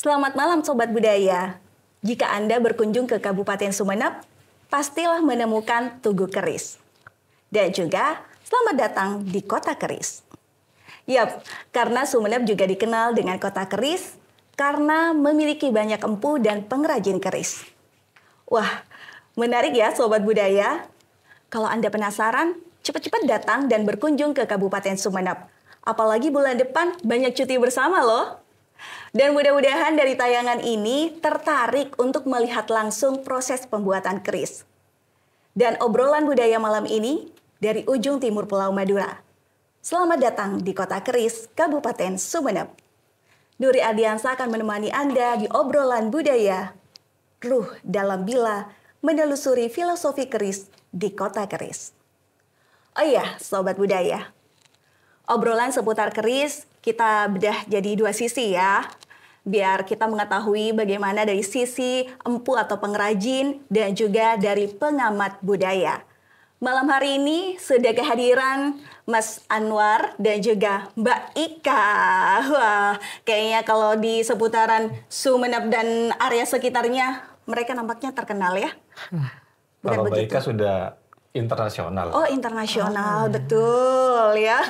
Selamat malam Sobat Budaya. Jika Anda berkunjung ke Kabupaten Sumeneb, pastilah menemukan Tugu Keris. Dan juga selamat datang di Kota Keris. Yap, karena Sumeneb juga dikenal dengan Kota Keris karena memiliki banyak empu dan pengrajin keris. Wah, menarik ya Sobat Budaya. Kalau Anda penasaran, cepat-cepat datang dan berkunjung ke Kabupaten Sumeneb. Apalagi bulan depan banyak cuti bersama loh. Dan mudah-mudahan dari tayangan ini tertarik untuk melihat langsung proses pembuatan keris. Dan obrolan budaya malam ini dari ujung timur Pulau Madura. Selamat datang di Kota Keris, Kabupaten Sumeneb. Nuri Ardiansa akan menemani Anda di obrolan budaya. Ruh dalam bila menelusuri filosofi keris di Kota Keris. Oh iya, Sobat Budaya. Obrolan seputar keris kita bedah jadi dua sisi ya. Biar kita mengetahui bagaimana dari sisi empu atau pengrajin dan juga dari pengamat budaya. Malam hari ini sudah kehadiran Mas Anwar dan juga Mbak Ika. Wah, kayaknya kalau di seputaran Sumeneb dan area sekitarnya mereka nampaknya terkenal ya. Bukan kalau Mbak begitu? Ika sudah internasional. Oh, internasional, betul ya.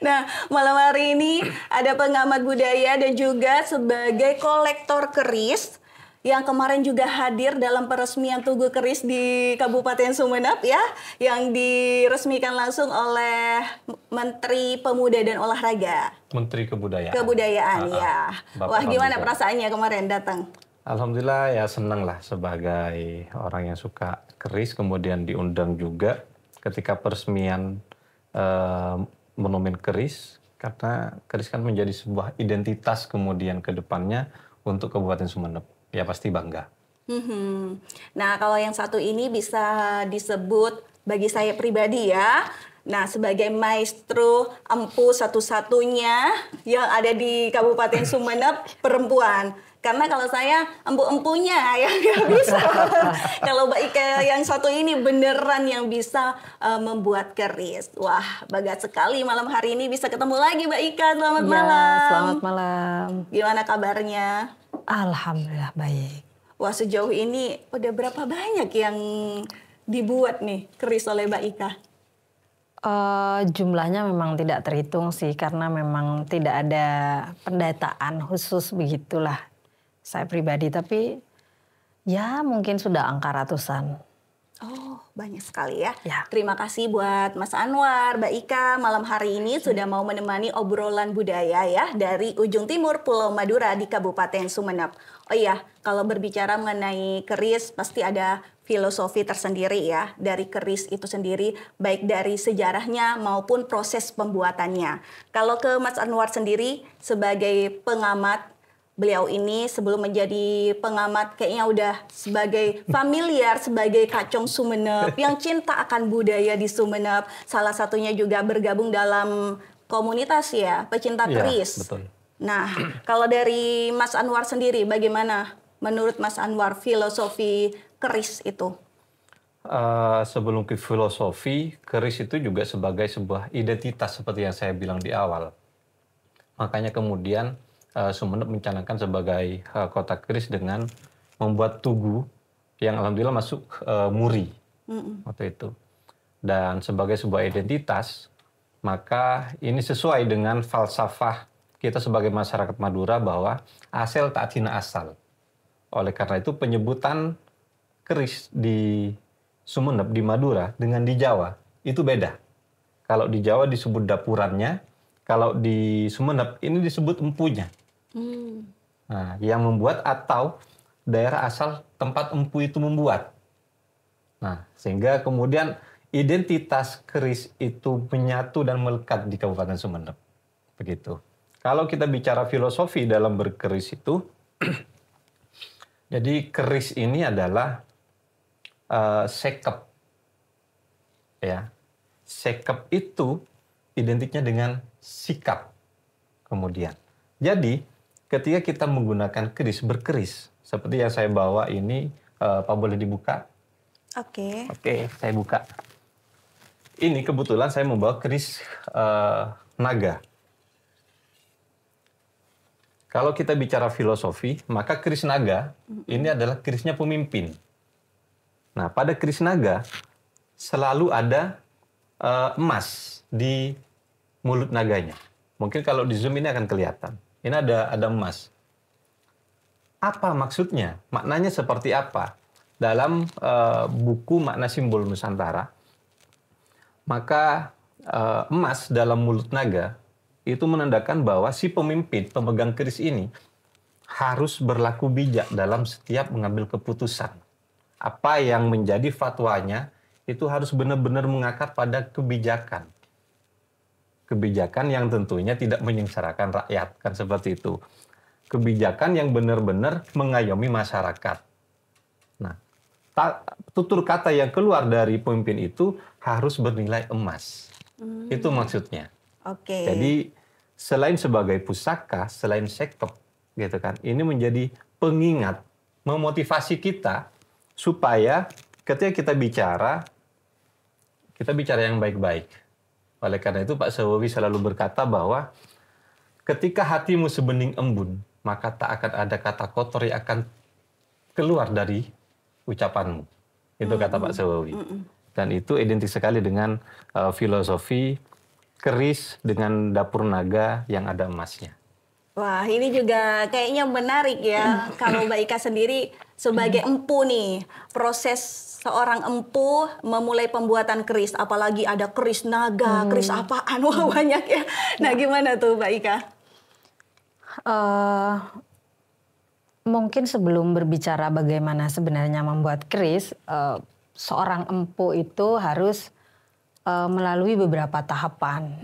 Nah, malam hari ini ada pengamat budaya dan juga sebagai kolektor keris yang kemarin juga hadir dalam peresmian Tugu Keris di Kabupaten Sumeneb ya, yang diresmikan langsung oleh Menteri Pemuda dan Olahraga. Menteri Kebudayaan. Kebudayaan ya. Bapak Wah, gimana Prabowo. perasaannya kemarin datang? Alhamdulillah ya senang lah sebagai orang yang suka keris, kemudian diundang juga ketika peresmian monumen keris, karena keris kan menjadi sebuah identitas kemudian ke depannya untuk Kabupaten Sumeneb. Ya pasti bangga. Nah, kalau yang satu ini bisa disebut bagi saya pribadi ya. Nah, sebagai maestro empu satu-satunya yang ada di Kabupaten Sumeneb perempuan. Karena kalau saya empu-empunya yang nggak bisa. Kalau Mbak Ika yang satu ini beneran yang bisa membuat keris. Wah, bagat sekali malam hari ini bisa ketemu lagi Mbak Ika. Selamat malam. Selamat malam. Gimana kabarnya? Alhamdulillah baik. Wah, sejauh ini udah berapa banyak yang dibuat nih keris oleh Mbak Ika? Jumlahnya memang tidak terhitung sih karena memang tidak ada pendataan khusus begitulah saya pribadi, tapi ya mungkin sudah angka ratusan. Oh, banyak sekali ya. Ya. Terima kasih buat Mas Anwar, Mbak Ika malam hari ini sudah mau menemani obrolan budaya ya dari ujung timur Pulau Madura di Kabupaten Sumeneb. Oh iya, kalau berbicara mengenai keris pasti ada filosofi tersendiri ya dari keris itu sendiri, baik dari sejarahnya maupun proses pembuatannya. Kalau ke Mas Anwar sendiri sebagai pengamat, beliau ini sebelum menjadi pengamat kayaknya udah sebagai familiar, sebagai kacung Sumeneb yang cinta akan budaya di Sumeneb. Salah satunya juga bergabung dalam komunitas ya, pecinta Iya, keris. betul. Nah, kalau dari Mas Anwar sendiri bagaimana menurut Mas Anwar filosofi keris itu? Sebelum ke filosofi, keris itu juga sebagai sebuah identitas seperti yang saya bilang di awal. Makanya kemudian Sumeneb mencanangkan sebagai kota keris dengan membuat tugu yang alhamdulillah masuk Muri waktu itu. Dan sebagai sebuah identitas, maka ini sesuai dengan falsafah kita sebagai masyarakat Madura bahwa asal tak hina asal. Oleh karena itu penyebutan keris di Sumeneb, di Madura dengan di Jawa itu beda. Kalau di Jawa disebut dapurannya, kalau di Sumeneb ini disebut empunya. Nah, yang membuat atau daerah asal tempat empu itu membuat. Nah, sehingga kemudian identitas keris itu menyatu dan melekat di Kabupaten Sumeneb. Begitu. Kalau kita bicara filosofi dalam berkeris itu, jadi keris ini adalah sekep. Ya. Sekep itu identiknya dengan sikap. Kemudian. Jadi, ketika kita menggunakan keris, berkeris, seperti yang saya bawa ini, Pak boleh dibuka? Oke. Oke, saya buka. Ini kebetulan saya membawa keris naga. Kalau kita bicara filosofi, maka keris naga ini adalah kerisnya pemimpin. Nah, pada keris naga selalu ada emas di mulut naganya. Mungkin kalau di zoom ini akan kelihatan. Ini ada emas. Apa maksudnya? Maknanya seperti apa? Dalam buku Makna Simbol Nusantara, maka emas dalam mulut naga itu menandakan bahwa si pemimpin, pemegang keris ini harus berlaku bijak dalam setiap mengambil keputusan. Apa yang menjadi fatwanya itu harus benar-benar mengakar pada kebijakan. Kebijakan yang tentunya tidak menyengsarakan rakyat, kan seperti itu. Kebijakan yang benar-benar mengayomi masyarakat. Nah, tutur kata yang keluar dari pemimpin itu harus bernilai emas. Itu maksudnya. Oke. Jadi selain sebagai pusaka, selain sekep, gitu kan, ini menjadi pengingat, memotivasi kita supaya ketika kita bicara yang baik-baik. Oleh karena itu Pak Sawowi selalu berkata bahwa ketika hatimu sebening embun, maka tak akan ada kata kotor yang akan keluar dari ucapanmu. Itu kata Pak Sawowi. Dan itu identik sekali dengan filosofi keris dengan dapur naga yang ada emasnya. Wah, ini juga kayaknya menarik ya. Kalau Mbak Ika sendiri sebagai empu nih, proses seorang empu memulai pembuatan keris, apalagi ada keris naga, keris apaan, wah banyak ya. Nah, gimana tuh Mbak Ika? Mungkin sebelum berbicara bagaimana sebenarnya membuat keris, seorang empu itu harus melalui beberapa tahapan.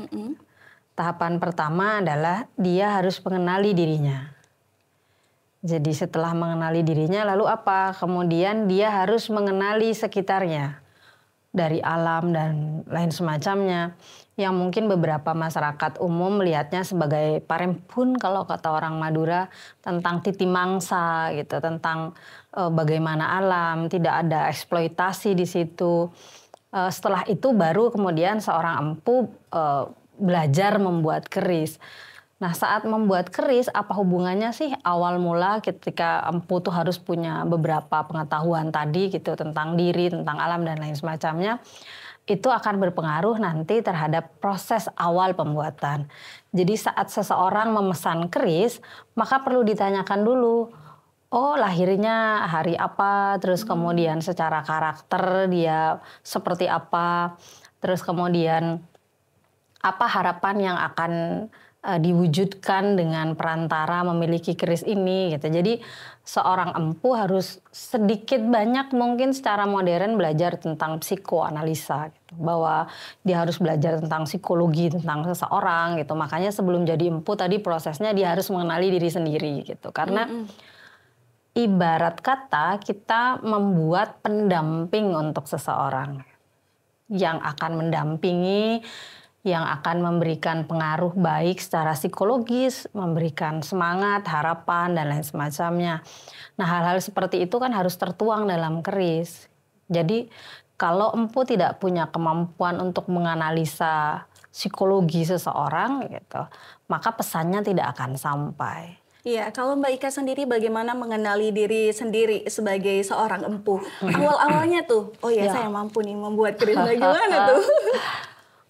Tahapan pertama adalah dia harus mengenali dirinya. Jadi setelah mengenali dirinya, lalu apa? Kemudian dia harus mengenali sekitarnya. Dari alam dan lain semacamnya. Yang mungkin beberapa masyarakat umum melihatnya sebagai parempun kalau kata orang Madura. Tentang titi mangsa gitu. Tentang bagaimana alam, tidak ada eksploitasi di situ. Setelah itu baru kemudian seorang empu belajar membuat keris. Nah, saat membuat keris, apa hubungannya sih awal mula ketika empu tuh harus punya beberapa pengetahuan tadi gitu tentang diri, tentang alam dan lain semacamnya. Itu akan berpengaruh nanti terhadap proses awal pembuatan. Jadi saat seseorang memesan keris, maka perlu ditanyakan dulu, oh lahirnya hari apa, terus kemudian secara karakter dia seperti apa, terus kemudian apa harapan yang akan diwujudkan dengan perantara memiliki keris ini gitu. Jadi seorang empu harus sedikit banyak mungkin secara modern belajar tentang psikoanalisa gitu. Bahwa dia harus belajar tentang psikologi tentang seseorang gitu. Makanya sebelum jadi empu tadi prosesnya dia harus mengenali diri sendiri gitu. Karena ibarat kata kita membuat pendamping untuk seseorang yang akan mendampingi, yang akan memberikan pengaruh baik secara psikologis, memberikan semangat, harapan, dan lain semacamnya. Nah, hal-hal seperti itu kan harus tertuang dalam keris. Jadi, kalau empu tidak punya kemampuan untuk menganalisa psikologi seseorang, gitu, maka pesannya tidak akan sampai. Iya, kalau Mbak Ika sendiri bagaimana mengenali diri sendiri sebagai seorang empu? Awal-awalnya tuh, oh ya saya mampu nih membuat keris, bagaimana tuh?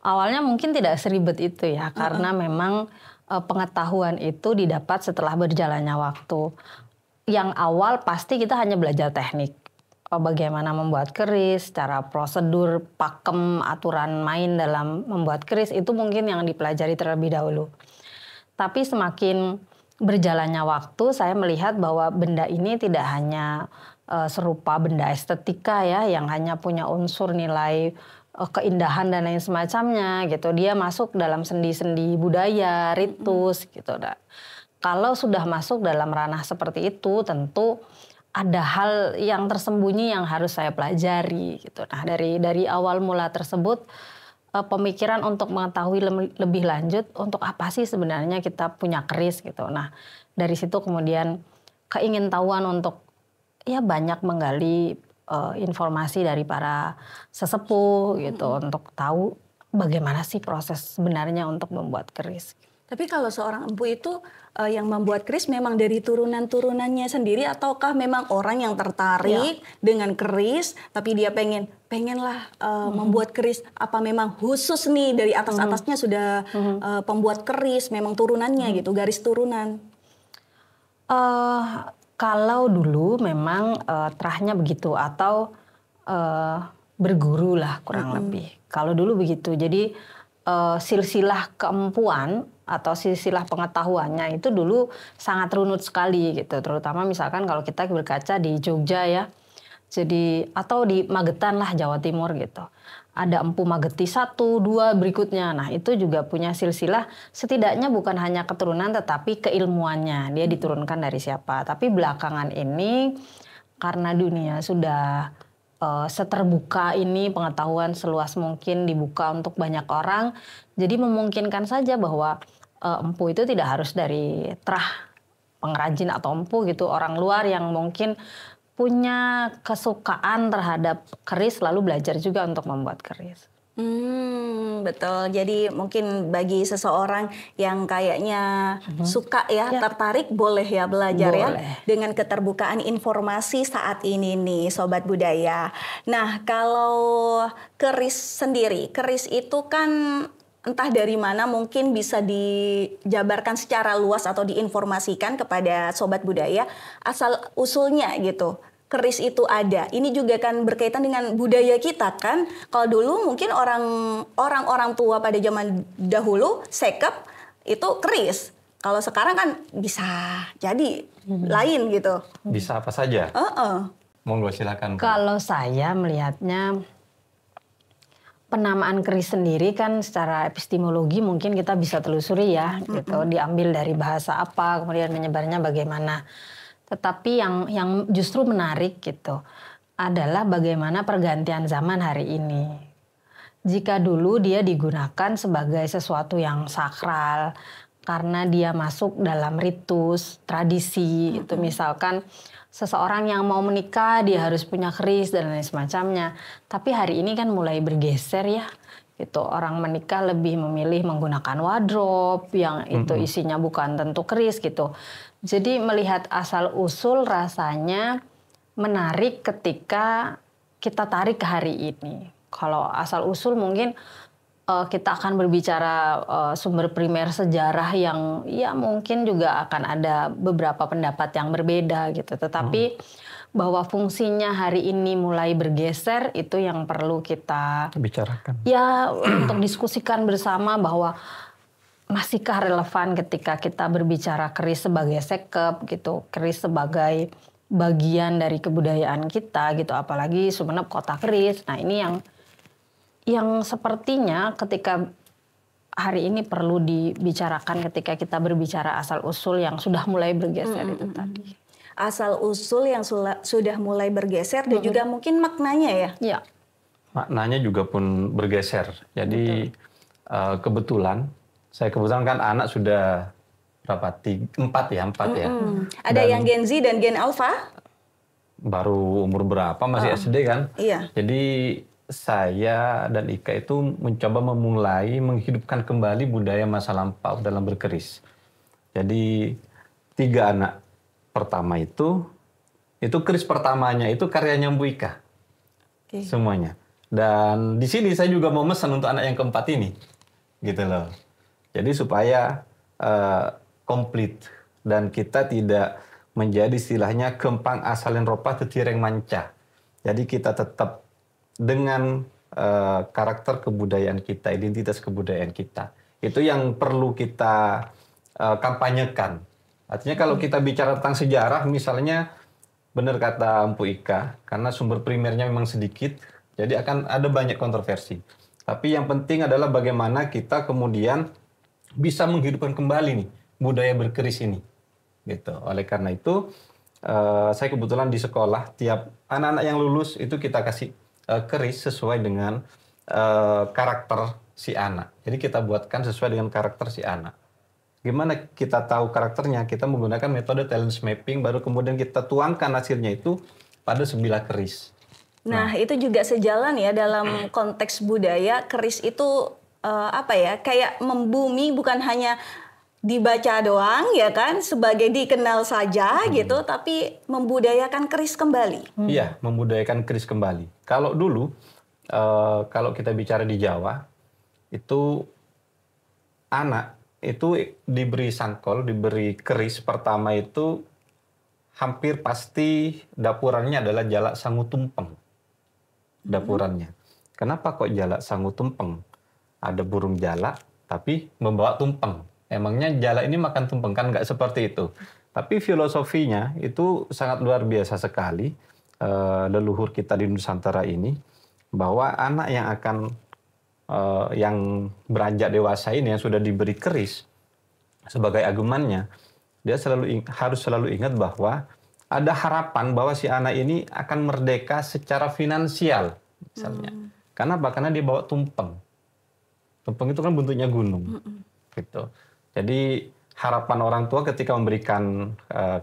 Awalnya mungkin tidak seribet itu ya, karena memang pengetahuan itu didapat setelah berjalannya waktu. Yang awal pasti kita hanya belajar teknik. Bagaimana membuat keris, cara prosedur, pakem, aturan main dalam membuat keris, itu mungkin yang dipelajari terlebih dahulu. Tapi semakin berjalannya waktu, saya melihat bahwa benda ini tidak hanya serupa benda estetika ya, yang hanya punya unsur nilai keindahan dan lain semacamnya gitu. Dia masuk dalam sendi-sendi budaya, ritus gitu. Nah, kalau sudah masuk dalam ranah seperti itu, tentu ada hal yang tersembunyi yang harus saya pelajari gitu. Nah, dari awal mula tersebut pemikiran untuk mengetahui lebih lanjut untuk apa sih sebenarnya kita punya keris gitu. Nah, dari situ kemudian keingintahuan untuk ya banyak menggali informasi dari para sesepuh gitu untuk tahu bagaimana sih proses sebenarnya untuk membuat keris. Tapi kalau seorang empu itu yang membuat keris memang dari turunan-turunannya sendiri ataukah memang orang yang tertarik dengan keris tapi dia pengenlah membuat keris, apa memang khusus nih dari atas-atasnya sudah pembuat keris memang turunannya gitu, garis turunan? Kalau dulu memang terahnya begitu atau berguru lah kurang lebih. Kalau dulu begitu. Jadi silsilah keempuan atau silsilah pengetahuannya itu dulu sangat runut sekali gitu. Terutama misalkan kalau kita berkaca di Jogja ya. Jadi atau di Magetan lah Jawa Timur gitu. Ada Empu Mageti 1, 2 berikutnya. Nah itu juga punya silsilah setidaknya bukan hanya keturunan tetapi keilmuannya. Dia diturunkan dari siapa. Tapi belakangan ini karena dunia sudah seterbuka ini, pengetahuan seluas mungkin dibuka untuk banyak orang. Jadi memungkinkan saja bahwa empu itu tidak harus dari terah pengrajin atau empu gitu. Orang luar yang mungkin punya kesukaan terhadap keris lalu belajar juga untuk membuat keris. Betul. Jadi mungkin bagi seseorang yang kayaknya suka ya, tertarik, boleh ya belajar ya dengan keterbukaan informasi saat ini nih Sobat Budaya. Nah kalau keris sendiri, keris itu kan entah dari mana mungkin bisa dijabarkan secara luas atau diinformasikan kepada Sobat Budaya asal usulnya gitu. Keris itu ada. Ini juga kan berkaitan dengan budaya kita kan. Kalau dulu mungkin orang-orang tua pada zaman dahulu sekep itu keris. Kalau sekarang kan bisa jadi lain gitu. Bisa apa saja. Monggo silakan. Kalau saya melihatnya penamaan keris sendiri kan secara epistemologi mungkin kita bisa telusuri ya gitu. Diambil dari bahasa apa, kemudian menyebarnya bagaimana. Tetapi yang justru menarik gitu adalah bagaimana pergantian zaman hari ini. Jika dulu dia digunakan sebagai sesuatu yang sakral karena dia masuk dalam ritus, tradisi gitu. Misalkan seseorang yang mau menikah dia harus punya keris dan lain semacamnya. Tapi hari ini kan mulai bergeser ya. Gitu. Orang menikah lebih memilih menggunakan wardrobe yang itu isinya bukan tentu keris gitu. Jadi melihat asal usul rasanya menarik ketika kita tarik ke hari ini. Kalau asal usul mungkin kita akan berbicara sumber primer sejarah yang ya mungkin juga akan ada beberapa pendapat yang berbeda gitu. Tetapi bahwa fungsinya hari ini mulai bergeser itu yang perlu kita bicarakan. Ya untuk diskusikan bersama bahwa masihkah relevan ketika kita berbicara keris sebagai sekep gitu, keris sebagai bagian dari kebudayaan kita gitu, apalagi Sumeneb kota keris. Nah ini yang sepertinya ketika hari ini perlu dibicarakan ketika kita berbicara asal usul yang sudah mulai bergeser itu tadi. Asal usul yang sudah mulai bergeser dan juga mungkin maknanya ya. Ya. Maknanya juga pun bergeser. Jadi kebetulan kan anak sudah berapa? 4 ya. Ada yang Gen Z dan Gen Alpha? Baru umur berapa, masih SD kan? Iya. Jadi saya dan Ika itu mencoba memulai menghidupkan kembali budaya masa lampau dalam berkeris. Jadi 3 anak pertama itu keris pertamanya itu karyanya Bu Ika. Semuanya. Dan di sini saya juga mau pesan untuk anak yang keempat ini. Gitu loh. Jadi supaya komplit dan kita tidak menjadi istilahnya kempang asalin ropa tetireng manca. Jadi kita tetap dengan karakter kebudayaan kita, identitas kebudayaan kita. Itu yang perlu kita kampanyekan. Artinya kalau kita bicara tentang sejarah misalnya benar kata Empu Ika, karena sumber primernya memang sedikit, jadi akan ada banyak kontroversi. Tapi yang penting adalah bagaimana kita kemudian bisa menghidupkan kembali nih budaya berkeris ini, gitu. Oleh karena itu, saya kebetulan di sekolah tiap anak-anak yang lulus itu kita kasih keris sesuai dengan karakter si anak. Jadi kita buatkan sesuai dengan karakter si anak. Gimana kita tahu karakternya? Kita menggunakan metode talent mapping, baru kemudian kita tuangkan hasilnya itu pada sebilah keris. Nah, itu juga sejalan ya dalam konteks budaya, keris itu kayak membumi bukan hanya dibaca doang ya kan, sebagai dikenal saja gitu, tapi membudayakan keris kembali. Iya, membudayakan keris kembali. Kalau dulu, kalau kita bicara di Jawa, itu anak itu diberi sangkol, diberi keris pertama itu hampir pasti dapurannya adalah jalak sangu tumpeng. Dapurannya. Kenapa kok jalak sangu tumpeng? Ada burung jalak, tapi membawa tumpeng. Emangnya jalak ini makan tumpeng? Kan nggak seperti itu. Tapi filosofinya itu sangat luar biasa sekali. Leluhur kita di Nusantara ini, bahwa anak yang akan yang beranjak dewasa ini, yang sudah diberi keris sebagai agemannya, dia harus selalu ingat bahwa ada harapan bahwa si anak ini akan merdeka secara finansial, misalnya. Kenapa? Karena dia bawa tumpeng. Tumpeng itu kan bentuknya gunung, gitu. Jadi harapan orang tua ketika memberikan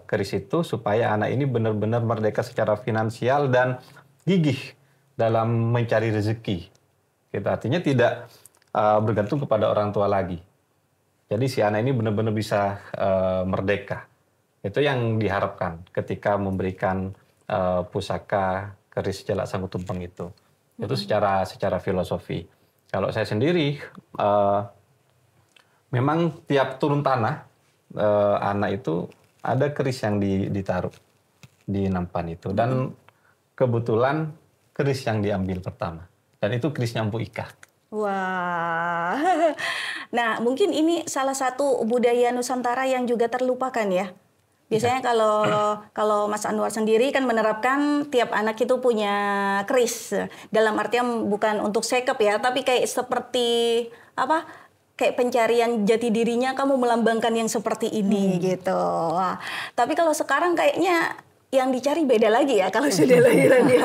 keris itu supaya anak ini benar-benar merdeka secara finansial dan gigih dalam mencari rezeki. Gitu. Artinya tidak bergantung kepada orang tua lagi. Jadi si anak ini benar-benar bisa merdeka. Itu yang diharapkan ketika memberikan pusaka keris jalak sangu tumpeng itu. Itu secara filosofi. Kalau saya sendiri, memang tiap turun tanah, anak itu ada keris yang ditaruh di nampan itu. Dan kebetulan keris yang diambil pertama. Dan itu kerisnya Empu Ika. Wah, nah mungkin ini salah satu budaya Nusantara yang juga terlupakan ya. Biasanya kalau Mas Anwar sendiri kan menerapkan tiap anak itu punya keris. Dalam artian bukan untuk sekep ya, tapi kayak seperti apa? Kayak pencarian jati dirinya, kamu melambangkan yang seperti ini gitu. Wah, tapi kalau sekarang kayaknya yang dicari beda lagi ya kalau sudah lahiran ya.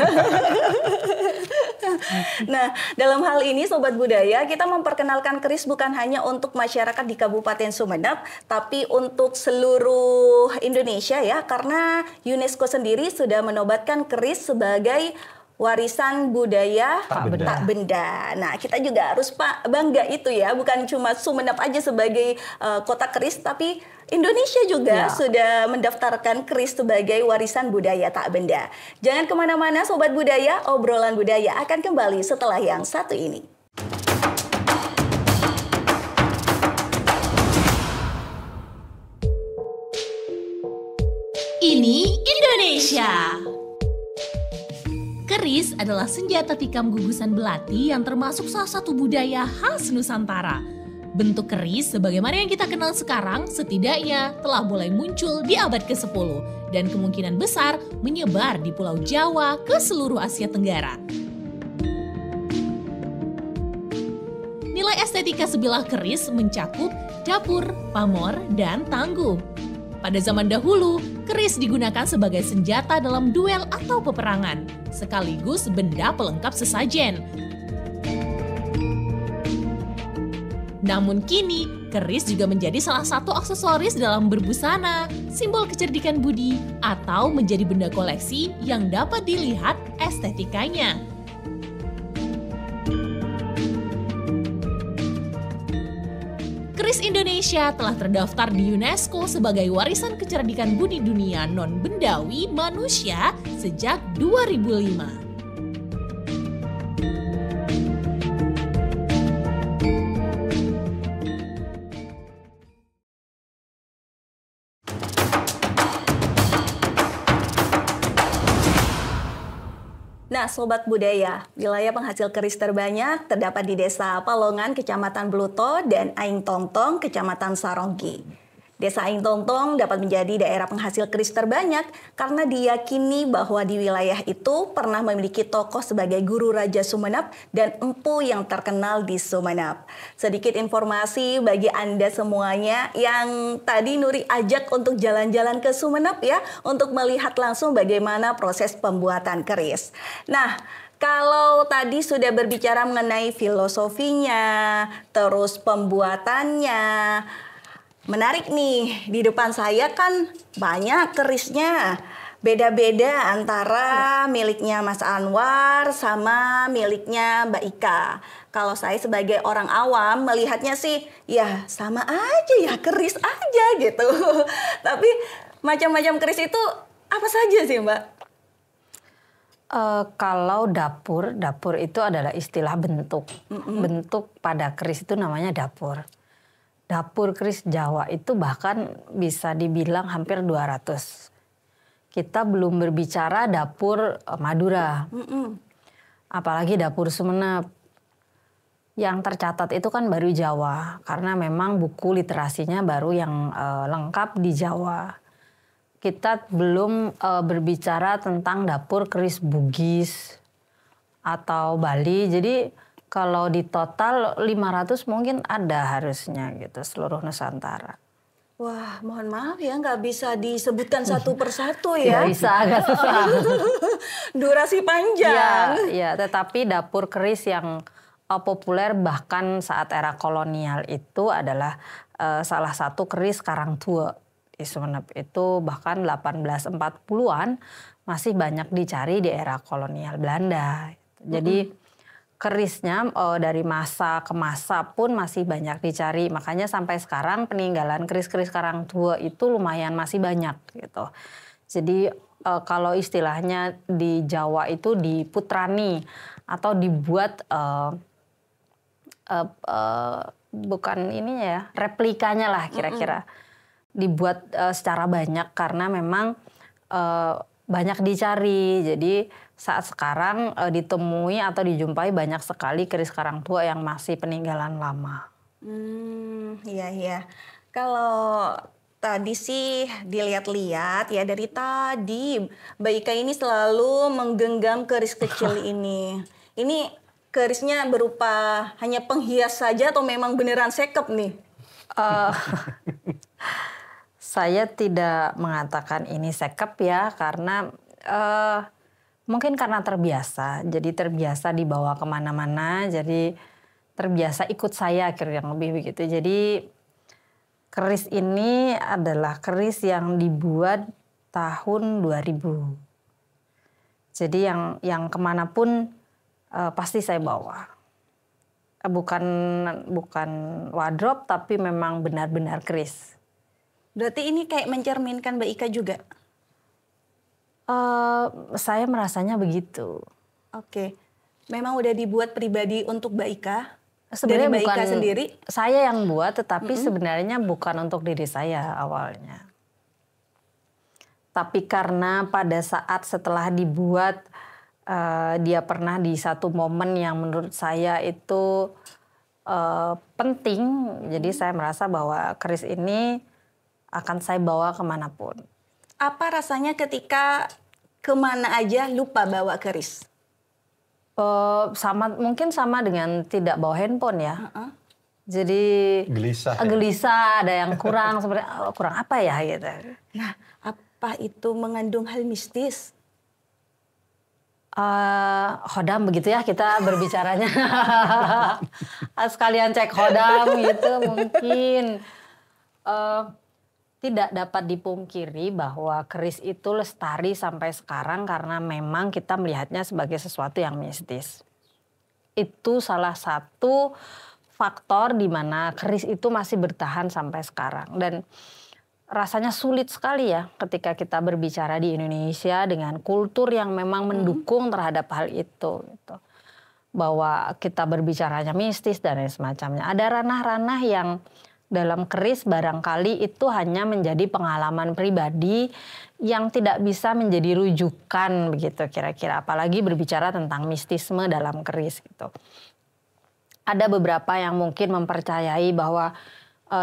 Nah, dalam hal ini Sobat Budaya, kita memperkenalkan keris bukan hanya untuk masyarakat di Kabupaten Sumeneb, tapi untuk seluruh Indonesia ya, karena UNESCO sendiri sudah menobatkan keris sebagai warisan budaya tak benda. Nah, kita juga harus bangga itu ya, bukan cuma Sumeneb aja sebagai kota keris, tapi Indonesia juga sudah mendaftarkan keris sebagai warisan budaya tak benda. Jangan kemana-mana Sobat Budaya, obrolan budaya akan kembali setelah yang satu ini. Ini Indonesia. Keris adalah senjata tikam gugusan belati yang termasuk salah satu budaya khas Nusantara. Bentuk keris sebagaimana yang kita kenal sekarang setidaknya telah mulai muncul di abad ke-10 dan kemungkinan besar menyebar di Pulau Jawa ke seluruh Asia Tenggara. Nilai estetika sebilah keris mencakup dapur, pamor, dan tangguh. Pada zaman dahulu, keris digunakan sebagai senjata dalam duel atau peperangan, sekaligus benda pelengkap sesajen. Namun kini, keris juga menjadi salah satu aksesoris dalam berbusana, simbol kecerdikan budi, atau menjadi benda koleksi yang dapat dilihat estetikanya. Keris Indonesia telah terdaftar di UNESCO sebagai warisan kecerdikan budi dunia non-bendawi manusia sejak 2005. Nah, Sobat Budaya, wilayah penghasil keris terbanyak terdapat di Desa Palongan, Kecamatan Bluto, dan Aing Tongtong, Kecamatan Saronggi. Desa Aing Tongtong dapat menjadi daerah penghasil keris terbanyak karena diyakini bahwa di wilayah itu pernah memiliki tokoh sebagai guru Raja Sumeneb dan empu yang terkenal di Sumeneb. Sedikit informasi bagi Anda semuanya yang tadi Nuri ajak untuk jalan-jalan ke Sumeneb ya, untuk melihat langsung bagaimana proses pembuatan keris. Nah, kalau tadi sudah berbicara mengenai filosofinya, terus pembuatannya, menarik nih, di depan saya kan banyak kerisnya. beda-beda antara miliknya Mas Anwar sama miliknya Mbak Ika. Kalau saya sebagai orang awam melihatnya sih ya sama aja ya, keris aja gitu. Tapi macam-macam keris itu apa saja sih Mbak? Kalau dapur itu adalah istilah bentuk. Bentuk pada keris itu namanya dapur. Dapur keris Jawa itu bahkan bisa dibilang hampir 200. Kita belum berbicara dapur Madura. Apalagi dapur Sumeneb. Yang tercatat itu kan baru Jawa. Karena memang buku literasinya baru yang lengkap di Jawa. Kita belum berbicara tentang dapur keris Bugis atau Bali. Jadi kalau di total 500 mungkin ada harusnya gitu seluruh Nusantara. Wah, mohon maaf ya, nggak bisa disebutkan satu persatu ya. Nggak bisa, agak susah. Durasi panjang. Ya, tetapi dapur keris yang populer bahkan saat era kolonial itu adalah salah satu keris Karangtua di Sumeneb. Itu bahkan 1840-an masih banyak dicari di era kolonial Belanda. Jadi kerisnya dari masa ke masa pun masih banyak dicari. Makanya sampai sekarang peninggalan keris-keris Karangtua itu lumayan masih banyak gitu. Jadi kalau istilahnya di Jawa itu diputrani atau dibuat bukan ininya ya, replikanya lah kira-kira. Dibuat secara banyak karena memang banyak dicari. Jadi saat sekarang ditemui atau dijumpai banyak sekali keris Karangtua yang masih peninggalan lama. Iya. Kalau tadi sih dilihat-lihat ya, dari tadi Mbak Ika ini selalu menggenggam keris kecil ini. Ini kerisnya berupa hanya penghias saja atau memang beneran sekep nih? Saya tidak mengatakan ini sekep ya, karena mungkin karena terbiasa. Jadi terbiasa dibawa kemana-mana, jadi terbiasa ikut saya kurang lebih begitu. Jadi keris ini adalah keris yang dibuat tahun 2000. Jadi yang kemanapun pasti saya bawa. Bukan wardrobe, tapi memang benar-benar keris. Berarti ini kayak mencerminkan Mbak Ika juga? Saya merasanya begitu. Oke. Memang udah dibuat pribadi untuk Mbak Ika? Sebenarnya dari Mbak bukan Ika sendiri? Saya yang buat, tetapi sebenarnya bukan untuk diri saya awalnya. Tapi karena pada saat setelah dibuat, dia pernah di satu momen yang menurut saya itu penting. Jadi saya merasa bahwa keris ini akan saya bawa kemanapun. Apa rasanya ketika kemana aja lupa bawa keris? Mungkin sama dengan tidak bawa handphone ya. Jadi gelisah, ada yang kurang sebenarnya, kurang apa ya gitu. Nah, apa itu mengandung hal mistis? Khodam begitu ya kita berbicaranya. Sekalian cek khodam gitu mungkin. Tidak dapat dipungkiri bahwa keris itu lestari sampai sekarang karena memang kita melihatnya sebagai sesuatu yang mistis. Itu salah satu faktor di mana keris itu masih bertahan sampai sekarang. Dan rasanya sulit sekali ya ketika kita berbicara di Indonesia dengan kultur yang memang mendukung terhadap hal itu. Gitu. Bahwa kita berbicaranya mistis dan lain semacamnya. Ada ranah-ranah yang dalam keris barangkali itu hanya menjadi pengalaman pribadi yang tidak bisa menjadi rujukan begitu kira-kira. Apalagi berbicara tentang mistisme dalam keris gitu. Ada beberapa yang mungkin mempercayai bahwa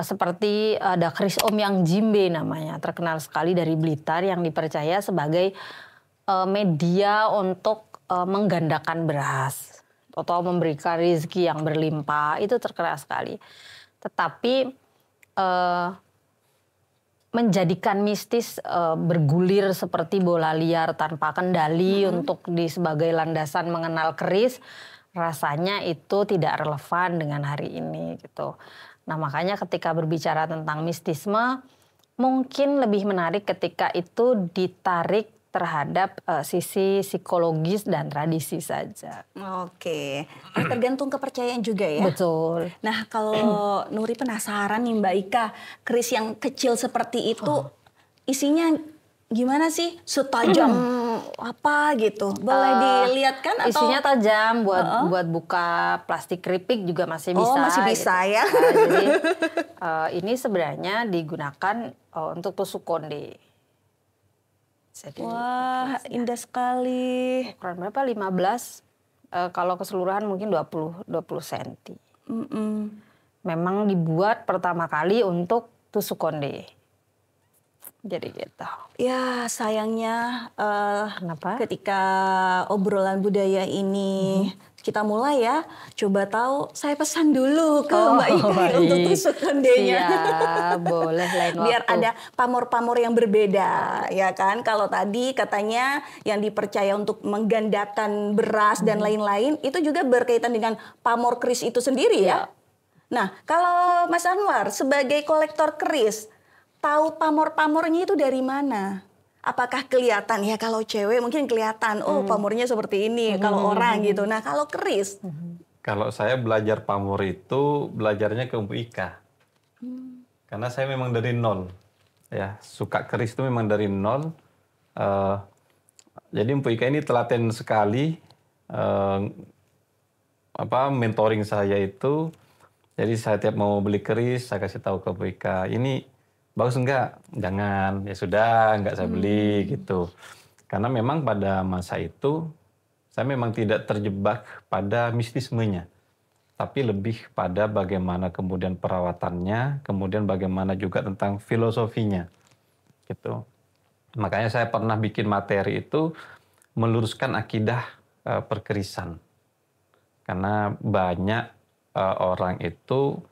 seperti ada keris Om Yang Jimbe namanya, terkenal sekali dari Blitar, yang dipercaya sebagai media untuk menggandakan beras atau memberikan rezeki yang berlimpah. Itu terkenal sekali. Tetapi menjadikan mistis bergulir seperti bola liar tanpa kendali untuk sebagai landasan mengenal keris, rasanya itu tidak relevan dengan hari ini gitu. Nah makanya ketika berbicara tentang mistisme, mungkin lebih menarik ketika itu ditarik terhadap sisi psikologis dan tradisi saja. Oke, tergantung kepercayaan juga ya. Betul. Nah kalau Nuri penasaran nih Mbak Ika, keris yang kecil seperti itu isinya gimana sih? Setajam apa gitu? Boleh dilihatkan atau? Isinya tajam buat buka plastik keripik juga masih bisa. Oh masih bisa gitu. ya. Nah, jadi ini sebenarnya digunakan untuk tusuk konde. Jadi, Wah indah sekali. ukuran berapa? 15. Kalau keseluruhan mungkin 20 cm. Memang dibuat pertama kali untuk tusuk konde. Jadi gitu. Ya sayangnya Kenapa? ketika obrolan budaya ini kita mulai ya, coba tahu saya pesan dulu ke Mbak Ika untuk tusuk kondenya. Siap, boleh lain waktu. Biar ada pamor-pamor yang berbeda, ya kan? Kalau tadi katanya yang dipercaya untuk menggandakan beras dan lain-lain, itu juga berkaitan dengan pamor keris itu sendiri ya. Nah, kalau Mas Anwar sebagai kolektor keris, tahu pamor-pamornya itu dari mana? Apakah kelihatan ya kalau cewek mungkin kelihatan, oh pamornya seperti ini, kalau orang gitu. Nah kalau keris? Kalau saya belajar pamor itu belajarnya ke Ibu Ika. Karena saya memang dari nol. Ya, suka keris itu memang dari nol. Jadi Ibu Ika ini telaten sekali mentoring saya itu. Jadi saya tiap mau beli keris, saya kasih tahu ke Ibu Ika, ini bagus enggak? Jangan, ya sudah, enggak saya beli gitu. Karena memang pada masa itu saya memang tidak terjebak pada mistismenya, tapi lebih pada bagaimana kemudian perawatannya, kemudian bagaimana juga tentang filosofinya, gitu. Makanya saya pernah bikin materi itu meluruskan akidah perkerisan, karena banyak orang itu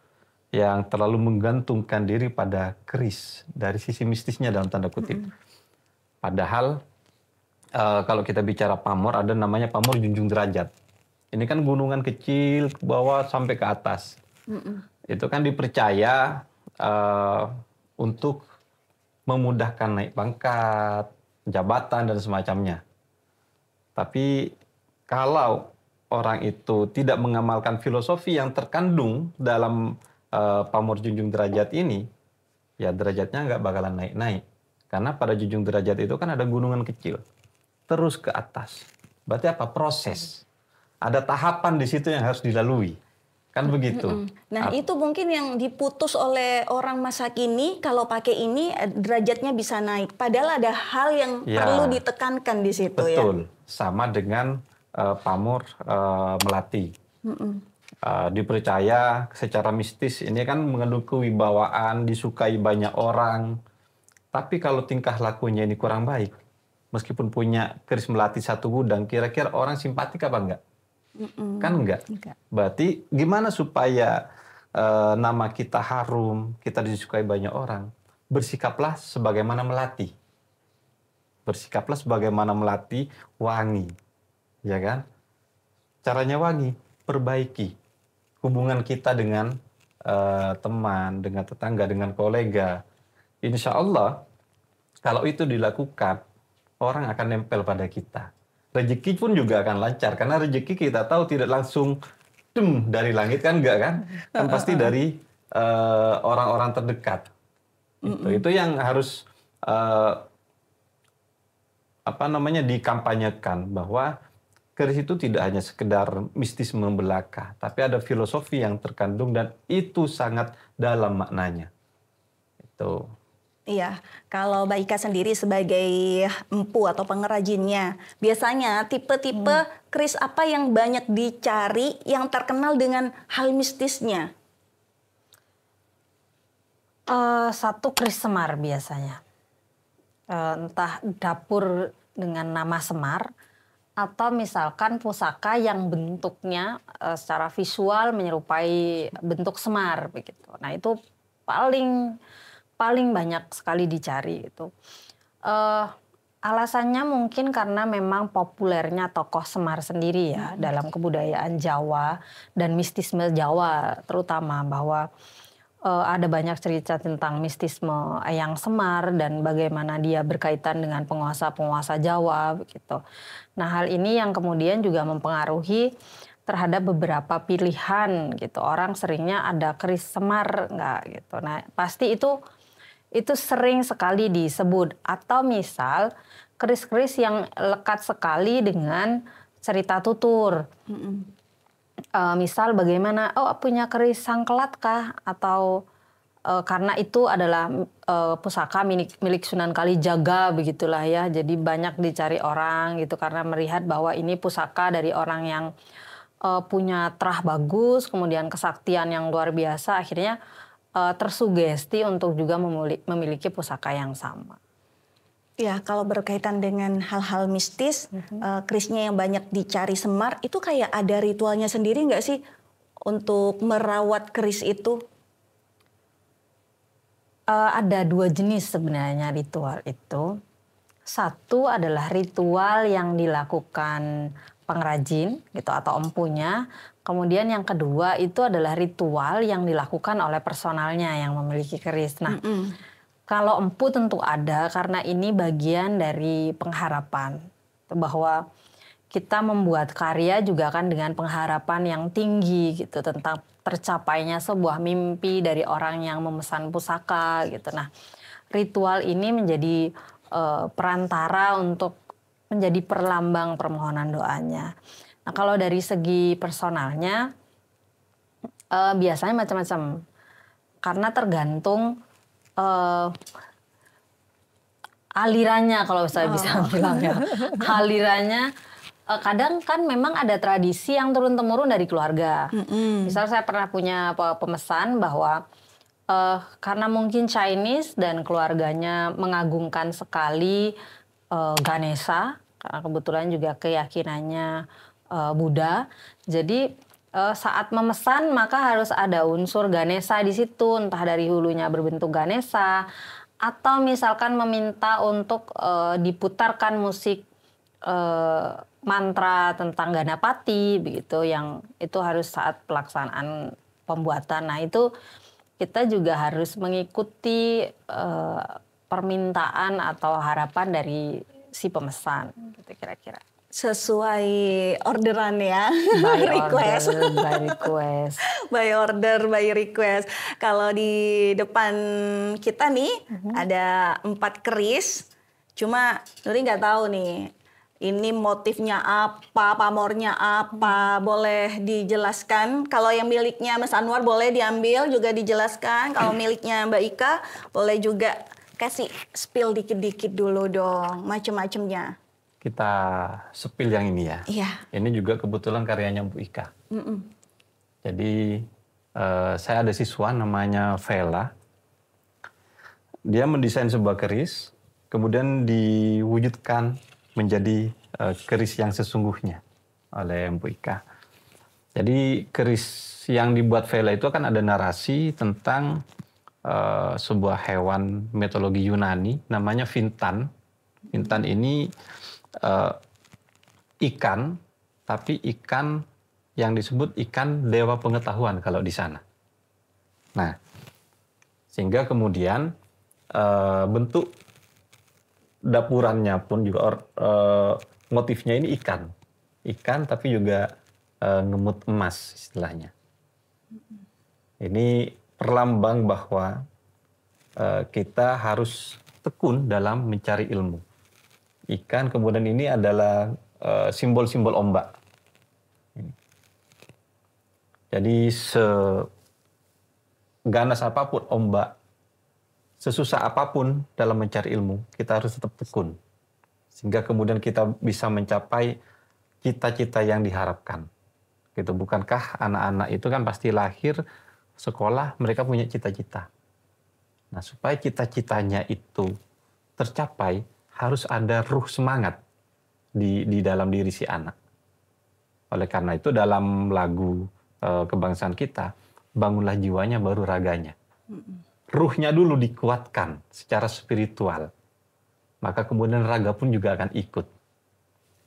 yang terlalu menggantungkan diri pada keris dari sisi mistisnya dalam tanda kutip. Padahal kalau kita bicara pamor, ada namanya pamor junjung derajat. Ini kan gunungan kecil ke bawah sampai ke atas. Itu kan dipercaya untuk memudahkan naik pangkat, jabatan dan semacamnya. Tapi kalau orang itu tidak mengamalkan filosofi yang terkandung dalam pamor junjung derajat ini, ya derajatnya nggak bakalan naik-naik. Karena pada junjung derajat itu kan ada gunungan kecil, terus ke atas. Berarti apa? Proses. Ada tahapan di situ yang harus dilalui. Kan begitu. Nah itu mungkin yang diputus oleh orang masa kini, kalau pakai ini derajatnya bisa naik. Padahal ada hal yang perlu ditekankan di situ. Betul. Sama dengan pamor melati. Dipercaya secara mistis ini kan mengandung kewibawaan, disukai banyak orang. Tapi kalau tingkah lakunya ini kurang baik, meskipun punya keris melati satu gudang, kira-kira orang simpatik apa enggak? Kan enggak. Berarti gimana supaya nama kita harum, kita disukai banyak orang? Bersikaplah sebagaimana melati. Bersikaplah sebagaimana melati, wangi. Ya kan? Caranya wangi, perbaiki hubungan kita dengan teman, dengan tetangga, dengan kolega. Insya Allah, kalau itu dilakukan, orang akan nempel pada kita. Rezeki pun juga akan lancar, karena rezeki kita tahu tidak langsung dari langit kan, enggak kan? Kan pasti dari orang-orang terdekat. Itu yang harus dikampanyekan, bahwa keris itu tidak hanya sekedar mistisme belaka, tapi ada filosofi yang terkandung dan itu sangat dalam maknanya. Itu. Iya, kalau Mbak Ika sendiri sebagai empu atau pengrajinnya, biasanya tipe-tipe keris apa yang banyak dicari yang terkenal dengan hal mistisnya? Satu keris Semar biasanya. Entah dapur dengan nama Semar, atau misalkan pusaka yang bentuknya secara visual menyerupai bentuk semar begitu. Nah itu paling banyak sekali dicari itu. Alasannya mungkin karena memang populernya tokoh Semar sendiri ya dalam kebudayaan Jawa dan mistisme Jawa terutama, bahwa ada banyak cerita tentang mistisme Eyang Semar dan bagaimana dia berkaitan dengan penguasa-penguasa Jawa begitu. Nah, hal ini yang kemudian juga mempengaruhi terhadap beberapa pilihan gitu. Orang seringnya ada keris Semar enggak gitu. Nah, pasti itu sering sekali disebut, atau misal keris-keris yang lekat sekali dengan cerita tutur. Misal bagaimana, punya keris sangkelat kah? Atau karena itu adalah pusaka milik Sunan Kalijaga begitulah ya. Jadi banyak dicari orang gitu karena melihat bahwa ini pusaka dari orang yang punya terah bagus, kemudian kesaktian yang luar biasa, akhirnya tersugesti untuk juga memiliki pusaka yang sama. Ya, kalau berkaitan dengan hal-hal mistis, kerisnya yang banyak dicari Semar, itu kayak ada ritualnya sendiri nggak sih untuk merawat keris itu? Ada 2 jenis sebenarnya ritual itu. Satu adalah ritual yang dilakukan pengrajin gitu atau empunya. Kemudian yang kedua itu adalah ritual yang dilakukan oleh personalnya yang memiliki keris. Nah, kalau empu tentu ada karena ini bagian dari pengharapan bahwa kita membuat karya juga kan dengan pengharapan yang tinggi gitu tentang tercapainya sebuah mimpi dari orang yang memesan pusaka gitu. Nah, ritual ini menjadi perantara untuk menjadi perlambang permohonan doanya. Nah, kalau dari segi personalnya biasanya macam-macam karena tergantung alirannya kalau saya bisa bilang ya. Alirannya kadang kan memang ada tradisi yang turun-temurun dari keluarga. Misal saya pernah punya pemesan bahwa karena mungkin Chinese dan keluarganya mengagungkan sekali Ganesha, karena kebetulan juga keyakinannya Buddha. Jadi saat memesan maka harus ada unsur Ganesha di situ, entah dari hulunya berbentuk Ganesha atau misalkan meminta untuk diputarkan musik mantra tentang Ganapati begitu, yang itu harus saat pelaksanaan pembuatan. Nah, itu kita juga harus mengikuti permintaan atau harapan dari si pemesan gitu kira-kira. Sesuai orderan ya, By request. order, by request. By order, by request. Kalau di depan kita nih ada 4 keris, cuma Nuri nggak tahu nih ini motifnya apa, pamornya apa, boleh dijelaskan. Kalau yang miliknya Mas Anwar boleh diambil juga dijelaskan. Kalau miliknya Mbak Ika boleh juga kasih spill dikit-dikit dulu dong, macem-macemnya. Kita spill yang ini ya. Iya. Ini juga kebetulan karyanya Bu Ika. Jadi saya ada siswa namanya Vela. Dia mendesain sebuah keris, kemudian diwujudkan menjadi keris yang sesungguhnya oleh Bu Ika. Jadi keris yang dibuat Vela itu kan ada narasi tentang sebuah hewan mitologi Yunani namanya Fintan. Fintan ini ikan, tapi ikan yang disebut ikan dewa pengetahuan kalau di sana. Nah, sehingga kemudian bentuk dapurannya pun juga motifnya ini ikan tapi juga ngemut emas istilahnya. Ini perlambang bahwa kita harus tekun dalam mencari ilmu. Ikan kemudian ini adalah simbol-simbol ombak. Jadi seganas apapun ombak, sesusah apapun dalam mencari ilmu, kita harus tetap tekun. Sehingga kemudian kita bisa mencapai cita-cita yang diharapkan. Gitu. Bukankah anak-anak itu kan pasti lahir, sekolah, mereka punya cita-cita. Nah, supaya cita-citanya itu tercapai, harus ada ruh semangat di dalam diri si anak. Oleh karena itu dalam lagu kebangsaan kita, bangunlah jiwanya baru raganya. Ruhnya dulu dikuatkan secara spiritual, maka kemudian raga pun juga akan ikut.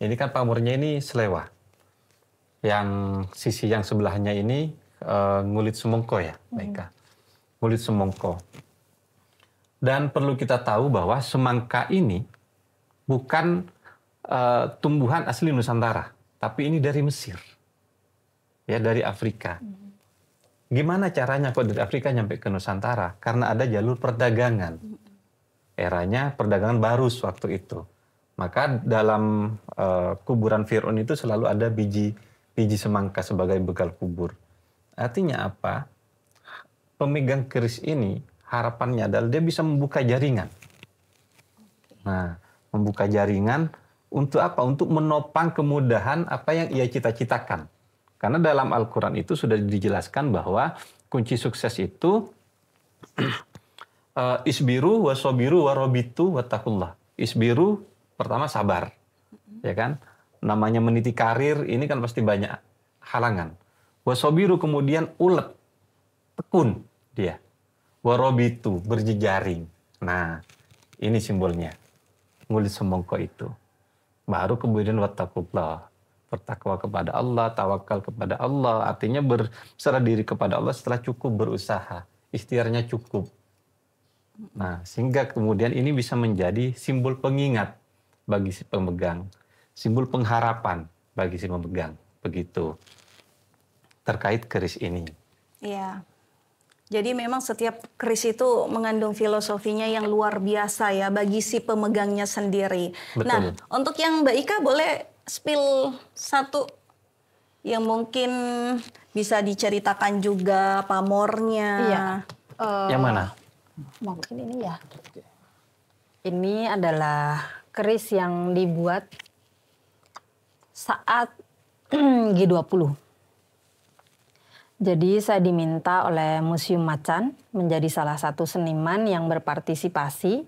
Ini kan pamornya ini Selewa. Yang sisi yang sebelahnya ini Ngulit Sumengko ya, Baika. kulit semongko. Dan perlu kita tahu bahwa semangka ini bukan tumbuhan asli Nusantara, tapi ini dari Mesir, ya, dari Afrika. Gimana caranya kok dari Afrika nyampe ke Nusantara? Karena ada jalur perdagangan. Eranya perdagangan barus waktu itu. Maka dalam kuburan Fir'aun itu selalu ada biji semangka sebagai bekal kubur. Artinya apa? Pemegang keris ini harapannya adalah dia bisa membuka jaringan. Nah, membuka jaringan untuk apa? Untuk menopang kemudahan apa yang ia cita-citakan. Karena dalam Al-Quran itu sudah dijelaskan bahwa kunci sukses itu isbiru wasobiru warobitu watakullah. Isbiru pertama sabar, ya kan? Namanya meniti karir ini kan pasti banyak halangan. Wasobiru kemudian ulet, tekun dia. Warobitu berjejaring. Nah, ini simbolnya. Kulit semongko itu. Baru kemudian watakullah. Bertakwa kepada Allah, tawakal kepada Allah. Artinya berserah diri kepada Allah setelah cukup berusaha. Ikhtiarnya cukup. Nah, sehingga kemudian ini bisa menjadi simbol pengingat bagi si pemegang. Simbol pengharapan bagi si pemegang. Begitu. Terkait keris ini. Iya. Jadi memang setiap keris itu mengandung filosofinya yang luar biasa ya bagi si pemegangnya sendiri. Betul. Nah, untuk yang Mbak Ika boleh spill satu yang mungkin bisa diceritakan juga pamornya. Iya. Yang mana? Mungkin ini ya. Ini adalah keris yang dibuat saat G20. Jadi saya diminta oleh Museum Macan menjadi salah satu seniman yang berpartisipasi,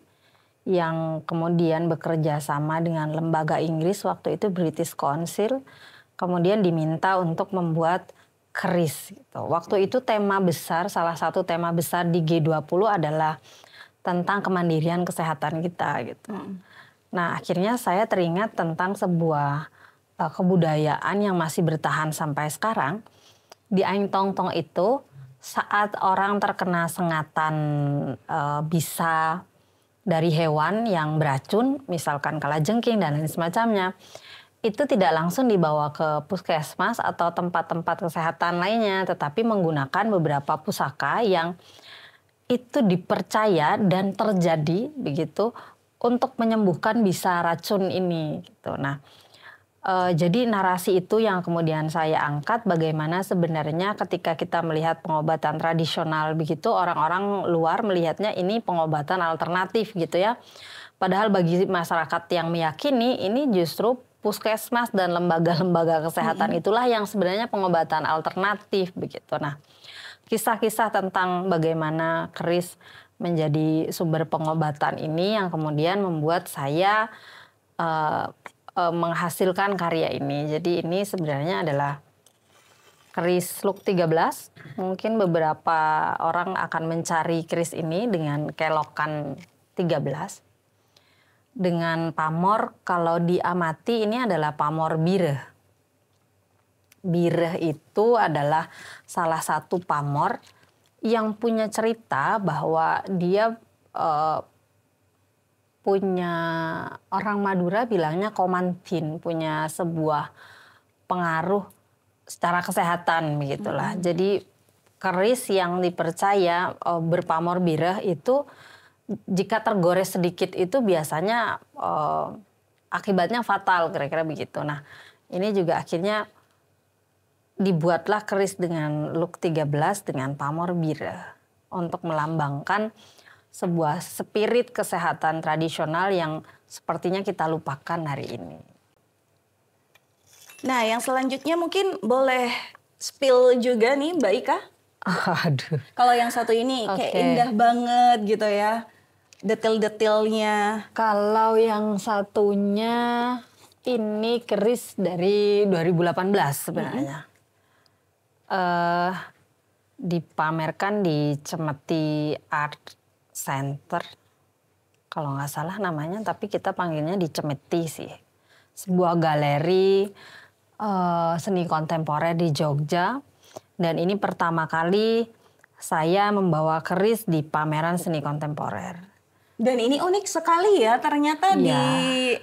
yang kemudian bekerja sama dengan lembaga Inggris, waktu itu British Council, kemudian diminta untuk membuat keris. Gitu. Waktu itu tema besar, salah satu tema besar di G20 adalah tentang kemandirian kesehatan kita. Gitu. Nah, akhirnya saya teringat tentang sebuah kebudayaan yang masih bertahan sampai sekarang. Di Aing Tong Tong itu saat orang terkena sengatan bisa dari hewan yang beracun, misalkan kalajengking dan lain semacamnya, itu tidak langsung dibawa ke puskesmas atau tempat-tempat kesehatan lainnya, tetapi menggunakan beberapa pusaka yang itu dipercaya dan terjadi begitu untuk menyembuhkan bisa racun ini. Gitu. Nah, jadi narasi itu yang kemudian saya angkat, bagaimana sebenarnya ketika kita melihat pengobatan tradisional begitu, orang-orang luar melihatnya ini pengobatan alternatif gitu ya. Padahal bagi masyarakat yang meyakini ini justru puskesmas dan lembaga-lembaga kesehatan itulah yang sebenarnya pengobatan alternatif begitu. Nah, kisah-kisah tentang bagaimana keris menjadi sumber pengobatan ini yang kemudian membuat saya menghasilkan karya ini. Jadi ini sebenarnya adalah keris Luk 13. Mungkin beberapa orang akan mencari keris ini dengan kelokan 13. Dengan pamor, kalau diamati ini adalah pamor bireh. Bireh itu adalah salah satu pamor yang punya cerita bahwa dia punya, orang Madura bilangnya komantin, punya sebuah pengaruh secara kesehatan begitulah. Jadi keris yang dipercaya berpamor bireh itu jika tergores sedikit itu biasanya akibatnya fatal, kira-kira begitu. Nah, ini juga akhirnya dibuatlah keris dengan Luk 13 dengan pamor bireh untuk melambangkan sebuah spirit kesehatan tradisional yang sepertinya kita lupakan hari ini. Nah, yang selanjutnya mungkin boleh spill juga nih Mbak Ika. Aduh. Kalau yang satu ini kayak indah banget gitu ya, detail-detailnya. Kalau yang satunya ini keris dari 2018 sebenarnya. Dipamerkan di Cemeti Art Center, kalau nggak salah namanya, tapi kita panggilnya di Cemeti sih. Sebuah galeri seni kontemporer di Jogja. Dan ini pertama kali saya membawa keris di pameran seni kontemporer. Dan ini unik sekali ya, ternyata di Iya.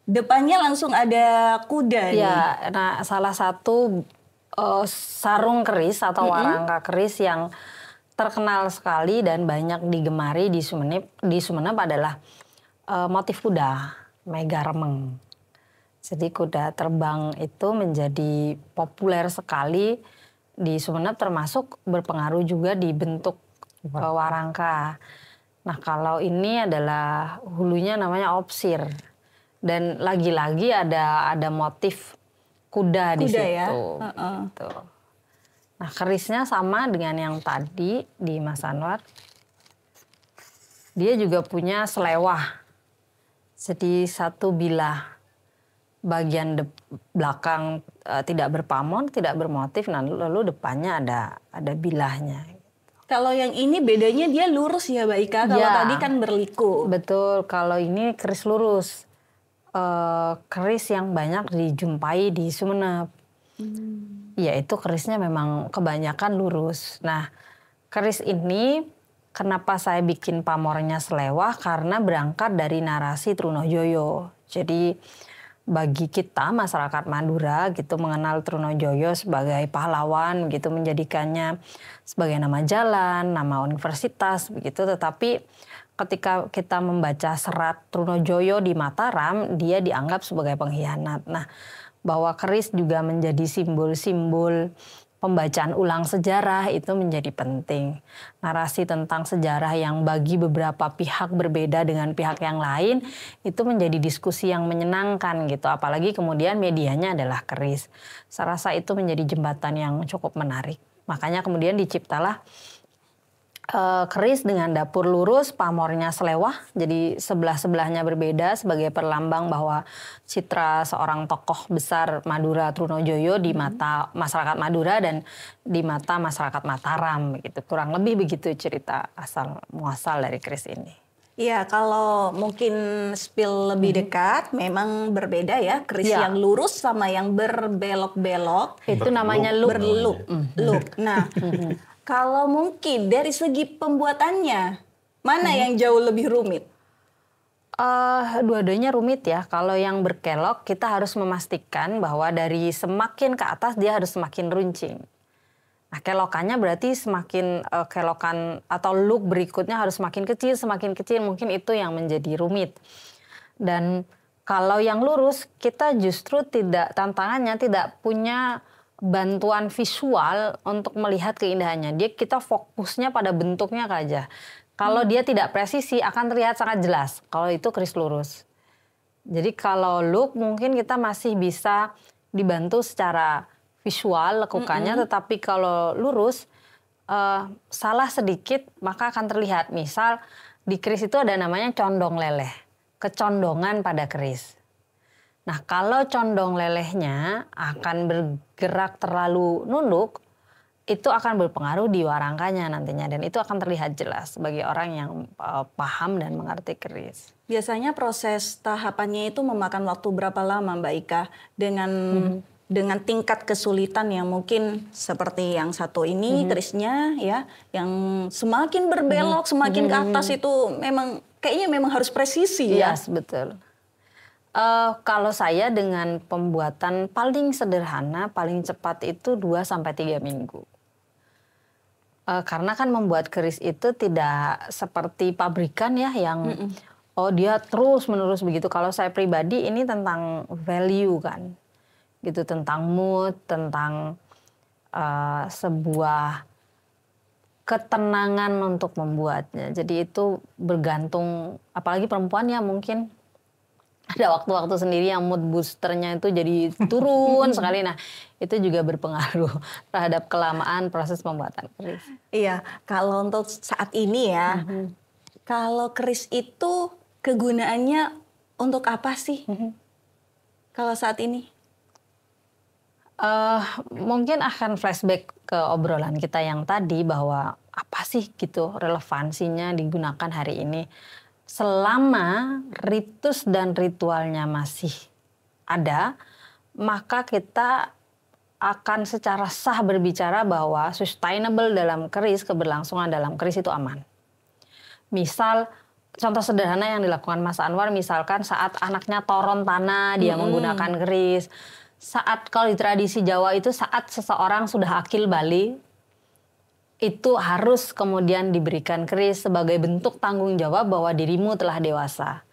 depannya langsung ada kuda nih. Ya, nah salah satu sarung keris atau warangka keris yang terkenal sekali dan banyak digemari di Sumeneb adalah motif kuda, Mega Remeng. Jadi kuda terbang itu menjadi populer sekali di Sumeneb, termasuk berpengaruh juga di bentuk warangka. Nah kalau ini adalah hulunya namanya opsir. Dan lagi-lagi ada motif kuda di situ. Ya? Gitu. Nah kerisnya sama dengan yang tadi di Mas Anwar. Dia juga punya selewah. Jadi satu bilah. Bagian belakang tidak berpamor, tidak bermotif, nah lalu depannya ada bilahnya. Kalau yang ini bedanya dia lurus ya Mbak Ika, kalau Ya. tadi kan berliku. Betul, kalau ini keris lurus. Keris yang banyak dijumpai di Sumeneb. Yaitu kerisnya memang kebanyakan lurus. Nah, keris ini kenapa saya bikin pamornya selewah? Karena berangkat dari narasi Trunojoyo. Jadi bagi kita masyarakat Madura gitu mengenal Trunojoyo sebagai pahlawan gitu, menjadikannya sebagai nama jalan, nama universitas begitu. Tetapi ketika kita membaca serat Trunojoyo di Mataram, dia dianggap sebagai pengkhianat. Nah, bahwa keris juga menjadi simbol-simbol pembacaan ulang sejarah itu menjadi penting. Narasi tentang sejarah yang bagi beberapa pihak berbeda dengan pihak yang lain itu menjadi diskusi yang menyenangkan gitu. Apalagi kemudian medianya adalah keris. Saya rasa itu menjadi jembatan yang cukup menarik. Makanya kemudian diciptalah keris dengan dapur lurus, pamornya selewah, jadi sebelah-sebelahnya berbeda sebagai perlambang bahwa citra seorang tokoh besar Madura Trunojoyo di mata masyarakat Madura dan di mata masyarakat Mataram gitu. Kurang lebih begitu cerita asal muasal dari keris ini. Iya, kalau mungkin spill lebih dekat, memang berbeda ya. Keris Ya. yang lurus sama yang berbelok-belok. Itu namanya look. Berloop. Loop. Nah, kalau mungkin dari segi pembuatannya, mana yang jauh lebih rumit? Dua-duanya rumit ya. Kalau yang berkelok kita harus memastikan bahwa dari semakin ke atas dia harus semakin runcing. Nah kelokannya berarti semakin kelokan atau look berikutnya harus semakin kecil, mungkin itu yang menjadi rumit. Dan kalau yang lurus kita justru tantangannya tidak punya bantuan visual untuk melihat keindahannya. Kita fokusnya pada bentuknya saja. Kalau dia tidak presisi akan terlihat sangat jelas. Kalau itu keris lurus. Jadi kalau look mungkin kita masih bisa dibantu secara visual lekukannya, tetapi kalau lurus salah sedikit maka akan terlihat. Misal di keris itu ada namanya condong leleh, kecondongan pada keris. Nah kalau condong lelehnya akan bergerak terlalu nunduk, itu akan berpengaruh di warangkanya nantinya dan itu akan terlihat jelas bagi orang yang paham dan mengerti keris. Biasanya proses tahapannya itu memakan waktu berapa lama Mbak Ika dengan tingkat kesulitan yang mungkin seperti yang satu ini kerisnya ya, yang semakin berbelok semakin ke atas itu kayaknya memang harus presisi ya. Yes, betul. Kalau saya dengan pembuatan paling sederhana, paling cepat itu 2-3 minggu. Karena kan membuat keris itu tidak seperti pabrikan ya yang dia terus-menerus begitu. Kalau saya pribadi ini tentang value kan. Gitu, tentang mood, tentang sebuah ketenangan untuk membuatnya. Jadi itu bergantung, apalagi perempuan ya mungkin ada waktu-waktu sendiri yang mood boosternya itu jadi turun sekali. Nah itu juga berpengaruh terhadap kelamaan proses pembuatan keris. Iya, kalau untuk saat ini ya, kalau keris itu kegunaannya untuk apa sih? Kalau saat ini? Mungkin akan flashback ke obrolan kita yang tadi bahwa apa sih gitu relevansinya digunakan hari ini. Selama ritus dan ritualnya masih ada, maka kita akan secara sah berbicara bahwa sustainable dalam keris, keberlangsungan dalam keris itu aman. Misal, contoh sederhana yang dilakukan Mas Anwar, misalkan saat anaknya toron tanah, dia menggunakan keris. Saat kalau di tradisi Jawa itu saat seseorang sudah akil balik, itu harus kemudian diberikan keris sebagai bentuk tanggung jawab bahwa dirimu telah dewasa.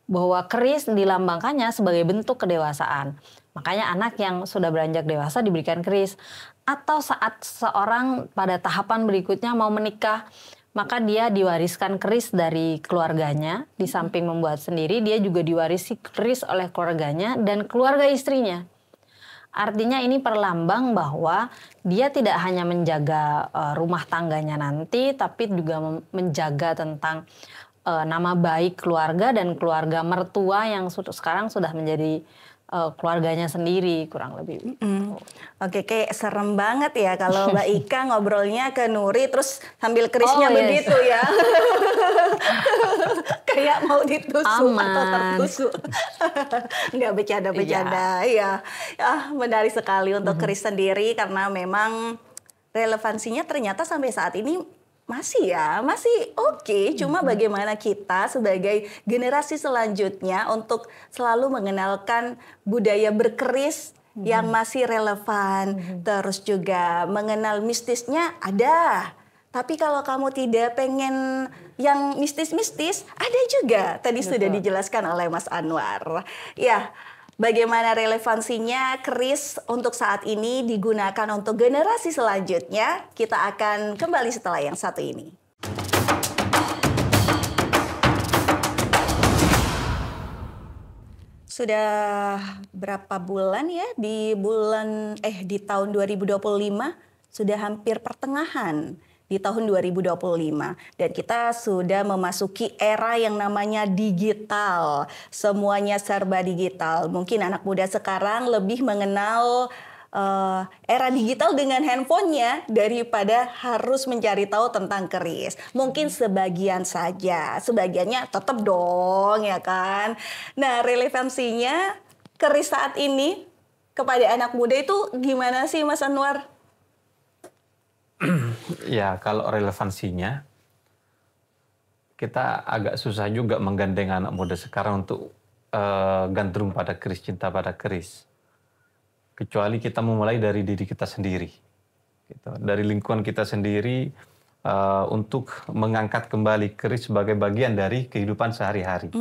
Bahwa keris dilambangkannya sebagai bentuk kedewasaan. Makanya anak yang sudah beranjak dewasa diberikan keris. Atau saat seorang pada tahapan berikutnya mau menikah, maka dia diwariskan keris dari keluarganya. Di samping membuat sendiri, dia juga diwarisi keris oleh keluarganya dan keluarga istrinya. Artinya ini perlambang bahwa dia tidak hanya menjaga rumah tangganya nanti, tapi juga menjaga tentang nama baik keluarga dan keluarga mertua yang sekarang sudah menjadi keluarganya sendiri, kurang lebih. Oke, kayak serem banget ya kalau Mbak Ika ngobrolnya ke Nuri terus sambil kerisnya begitu ya. Kayak mau ditusuk atau tertusuk. Nggak bercanda-bercanda. Iya. Menarik sekali untuk keris sendiri karena memang relevansinya ternyata sampai saat ini masih oke. Cuma bagaimana kita sebagai generasi selanjutnya untuk selalu mengenalkan budaya berkeris yang masih relevan. Terus juga mengenal mistisnya ada. Tapi kalau kamu tidak pengen yang mistis-mistis, ada juga. Tadi sudah dijelaskan oleh Mas Anwar. Ya, bagaimana relevansinya keris untuk saat ini digunakan untuk generasi selanjutnya? Kita akan kembali setelah yang satu ini. Sudah berapa bulan ya di tahun 2025 sudah hampir pertengahan di tahun 2025 dan kita sudah memasuki era yang namanya digital. Semuanya serba digital. Mungkin anak muda sekarang lebih mengenal era digital dengan handphonenya daripada harus mencari tahu tentang keris. Mungkin sebagian saja, sebagiannya tetap dong ya kan. Nah, relevansinya keris saat ini kepada anak muda itu gimana sih Mas Anwar? Ya, kalau relevansinya, kita agak susah juga menggandeng anak muda sekarang untuk gandrung pada keris, cinta pada keris. Kecuali kita memulai dari diri kita sendiri. Gitu. Dari lingkungan kita sendiri untuk mengangkat kembali keris sebagai bagian dari kehidupan sehari-hari.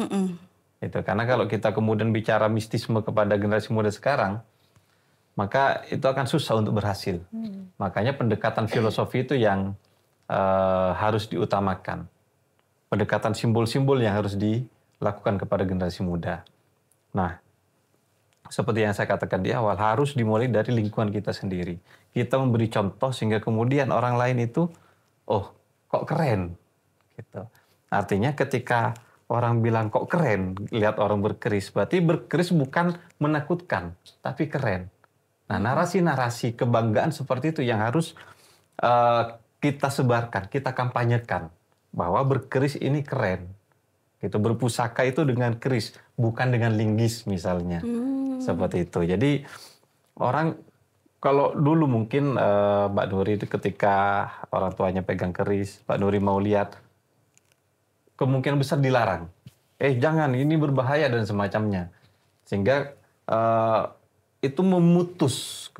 Itu karena kalau kita kemudian bicara mistisme kepada generasi muda sekarang, maka itu akan susah untuk berhasil. Makanya pendekatan filosofi itu yang harus diutamakan. Pendekatan simbol-simbol yang harus dilakukan kepada generasi muda. Nah, seperti yang saya katakan di awal, harus dimulai dari lingkungan kita sendiri. Kita memberi contoh sehingga kemudian orang lain itu, oh kok keren. Gitu. Artinya ketika orang bilang kok keren, lihat orang berkeris, berarti berkeris bukan menakutkan, tapi keren. Nah, narasi-narasi kebanggaan seperti itu yang harus kita sebarkan, kita kampanyekan. Bahwa berkeris ini keren. Gitu, berpusaka itu dengan keris, bukan dengan linggis misalnya. Seperti itu. Jadi orang, kalau dulu mungkin Mbak Nuri itu ketika orang tuanya pegang keris, Mbak Nuri mau lihat, kemungkinan besar dilarang. Jangan, ini berbahaya dan semacamnya. Sehingga itu memutus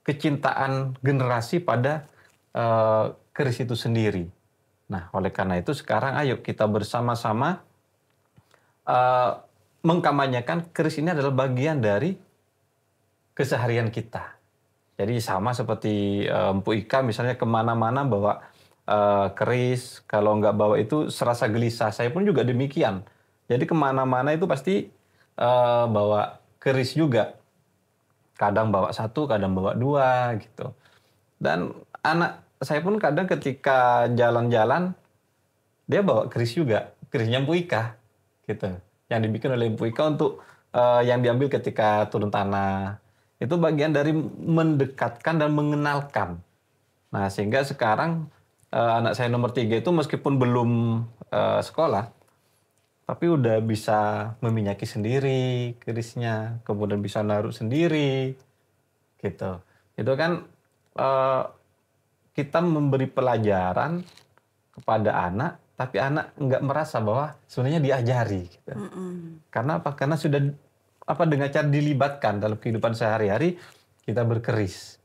kecintaan generasi pada keris itu sendiri. Nah, oleh karena itu sekarang ayo kita bersama-sama mengkampanyekan keris ini adalah bagian dari keseharian kita. Jadi sama seperti Mpu Ika misalnya kemana-mana bawa keris, kalau nggak bawa itu serasa gelisah. Saya pun juga demikian. Jadi kemana-mana itu pasti bawa keris juga. Kadang bawa satu, kadang bawa dua gitu. Dan anak saya pun kadang ketika jalan-jalan dia bawa keris juga, kerisnya Mpu Ika gitu. Yang dibikin oleh Mpu Ika untuk yang diambil ketika turun tanah. Itu bagian dari mendekatkan dan mengenalkan. Nah, sehingga sekarang anak saya nomor 3 itu meskipun belum sekolah, tapi udah bisa meminyaki sendiri kerisnya, kemudian bisa naruh sendiri. gitu. Itu kan kita memberi pelajaran kepada anak, tapi anak nggak merasa bahwa sebenarnya diajari. Gitu. Karena apa? Karena sudah dengan cara dilibatkan dalam kehidupan sehari-hari, kita berkeris.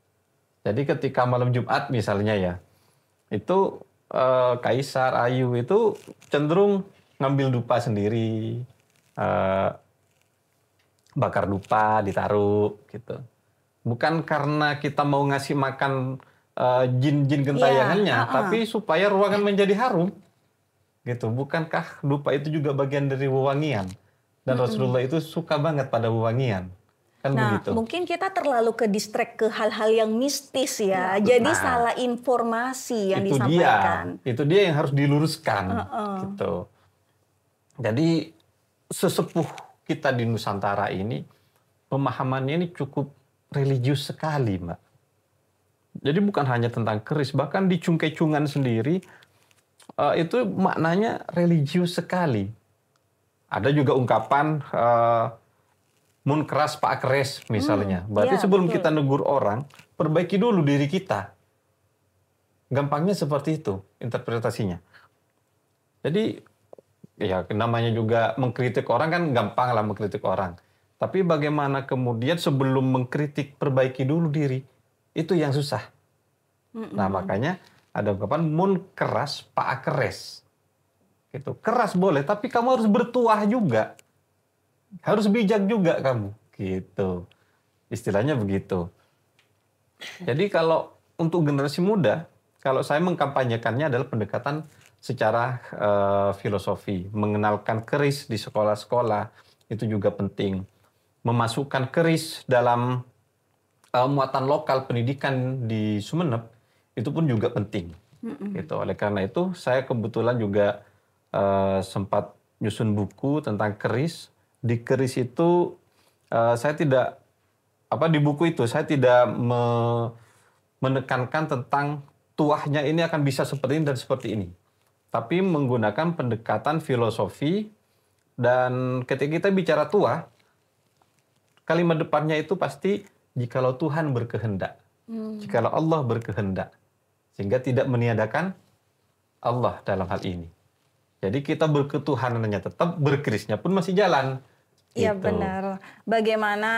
Jadi ketika malam Jumat misalnya ya, itu Kaisar, Ayu itu cenderung ngambil dupa sendiri, bakar dupa, ditaruh gitu. Bukan karena kita mau ngasih makan jin-jin gentayangannya, tapi supaya ruangan menjadi harum. Gitu. Bukankah dupa itu juga bagian dari wewangian? Dan Rasulullah itu suka banget pada wewangian. Kan begitu. Mungkin kita terlalu ke distract ke hal-hal yang mistis ya. Jadi salah informasi yang disampaikan. Itu dia yang harus diluruskan. Gitu. Jadi sesepuh kita di Nusantara ini, pemahamannya ini cukup religius sekali, Mbak. Jadi bukan hanya tentang keris, bahkan di Cungkecungan sendiri itu maknanya religius sekali. Ada juga ungkapan mun keras pak keres misalnya. Berarti sebelum kita negur orang, perbaiki dulu diri kita. Gampangnya seperti itu interpretasinya. Jadi ya namanya juga mengkritik orang kan gampang lah mengkritik orang. Tapi bagaimana kemudian sebelum mengkritik perbaiki dulu diri, itu yang susah. Nah makanya ada ungkapan mun keras pak keres. Gitu. Keras boleh, tapi kamu harus bertuah juga. Harus bijak juga kamu. Gitu. Istilahnya begitu. Jadi kalau untuk generasi muda, kalau saya mengkampanyekannya adalah pendekatan secara filosofi. Mengenalkan keris di sekolah-sekolah, itu juga penting. Memasukkan keris dalam muatan lokal pendidikan di Sumeneb, itu pun juga penting. Gitu. Oleh karena itu, saya kebetulan juga sempat nyusun buku tentang keris. Di keris itu saya tidak di buku itu saya tidak menekankan tentang tuahnya ini akan bisa seperti ini dan seperti ini, tapi menggunakan pendekatan filosofi. Dan ketika kita bicara tuah, kalimat depannya itu pasti jikalau Tuhan berkehendak, jikalau Allah berkehendak, sehingga tidak meniadakan Allah dalam hal ini. Jadi kita berketuhanannya tetap, berkerisnya pun masih jalan. Iya gitu. benar. Bagaimana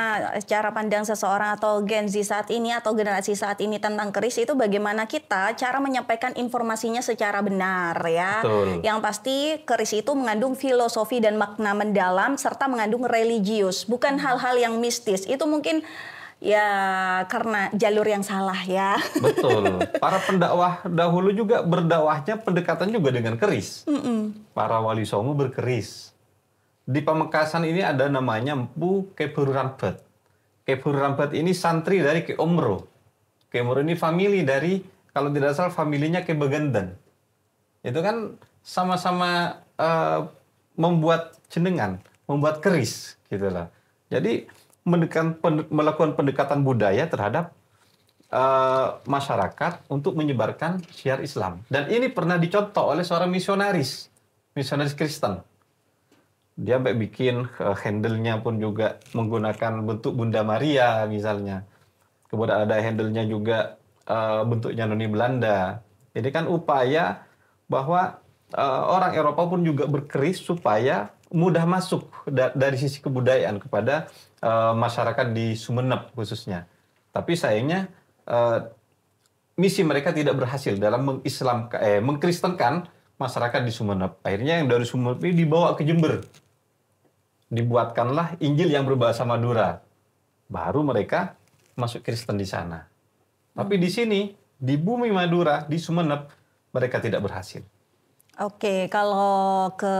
cara pandang seseorang atau Gen Z saat ini atau generasi saat ini tentang keris itu bagaimana kita cara menyampaikan informasinya secara benar ya. Betul. Yang pasti keris itu mengandung filosofi dan makna mendalam serta mengandung religius, bukan hal-hal yang mistis. Itu mungkin ya karena jalur yang salah ya. Betul. Para pendakwah dahulu juga berdakwahnya pendekatan juga dengan keris. Para wali songo berkeris. Di Pamekasan ini ada namanya Mpu Keburu Rambat. Keburu Rambat ini santri dari Ke Omro. Ke Omro ini famili dari, kalau tidak salah familinya Ke Begenden. Itu kan sama-sama membuat jenengan, membuat keris gitu lah. Jadi melakukan pendekatan budaya terhadap masyarakat untuk menyebarkan syiar Islam. Dan ini pernah dicontoh oleh seorang misionaris Kristen. Dia bikin handle-nya pun juga menggunakan bentuk Bunda Maria misalnya. Kemudian ada handle-nya juga bentuknya Noni Belanda. Jadi kan upaya bahwa orang Eropa pun juga berkeris supaya mudah masuk dari sisi kebudayaan kepada masyarakat di Sumeneb khususnya. Tapi sayangnya misi mereka tidak berhasil dalam mengkristenkan masyarakat di Sumeneb. Akhirnya yang dari Sumeneb ini dibawa ke Jember. Dibuatkanlah Injil yang berbahasa Madura. Baru mereka masuk Kristen di sana. Tapi di sini, di bumi Madura, di Sumeneb, mereka tidak berhasil. Oke, kalau ke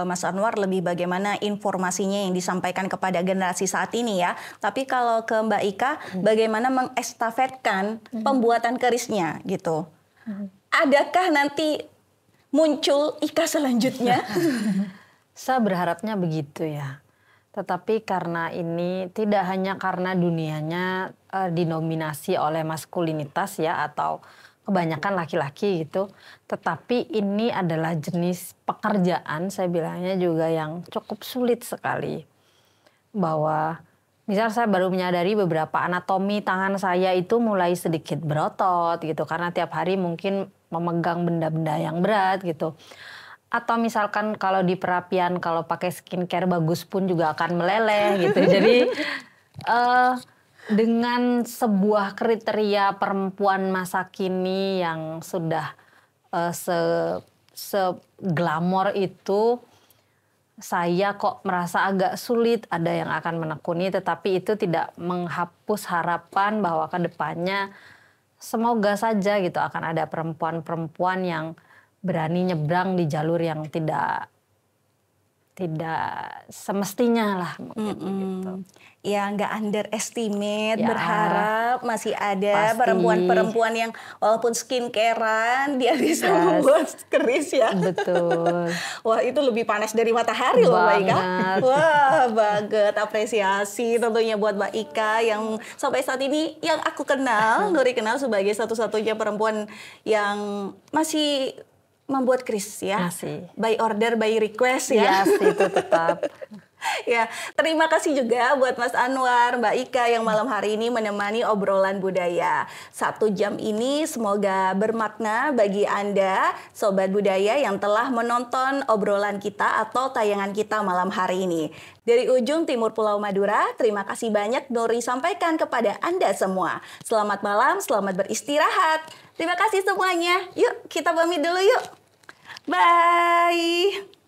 Mas Anwar lebih bagaimana informasinya yang disampaikan kepada generasi saat ini ya. Tapi kalau ke Mbak Ika, bagaimana mengestafetkan pembuatan kerisnya gitu. Adakah nanti muncul Ika selanjutnya? Saya berharapnya begitu ya. Tetapi karena ini tidak hanya karena dunianya dinominasi oleh maskulinitas ya atau kebanyakan laki-laki gitu. Tetapi ini adalah jenis pekerjaan saya bilangnya juga yang cukup sulit sekali. Bahwa Misal saya baru menyadari beberapa anatomi tangan saya itu mulai sedikit berotot gitu. Karena tiap hari mungkin memegang benda-benda yang berat gitu. Atau misalkan kalau di perapian kalau pakai skincare bagus pun juga akan meleleh gitu. Jadi dengan sebuah kriteria perempuan masa kini yang sudah seglamor itu, saya kok merasa agak sulit, ada yang akan menekuni, tetapi itu tidak menghapus harapan bahwa ke depannya semoga saja gitu akan ada perempuan-perempuan yang berani nyebrang di jalur yang tidak semestinya lah mungkin gitu. Ya nggak underestimate, Ya, berharap masih ada pasti. perempuan-perempuan yang walaupun skincarean dia bisa membuat keris ya. Betul. Wah itu lebih panas dari matahari loh Mbak Ika. Banget. Wah banget, apresiasi tentunya buat Mbak Ika yang sampai saat ini yang aku kenal, Nuri kenal sebagai satu-satunya perempuan yang masih membuat keris ya. Masih. By order, by request ya. Yes, itu tetap. Ya, terima kasih juga buat Mas Anwar, Mbak Ika yang malam hari ini menemani obrolan budaya. 1 jam ini semoga bermakna bagi Anda, Sobat Budaya yang telah menonton obrolan kita atau tayangan kita malam hari ini. Dari ujung timur Pulau Madura, terima kasih banyak Nuri sampaikan kepada Anda semua. Selamat malam, selamat beristirahat. Terima kasih semuanya. Yuk, kita pamit dulu yuk. Bye.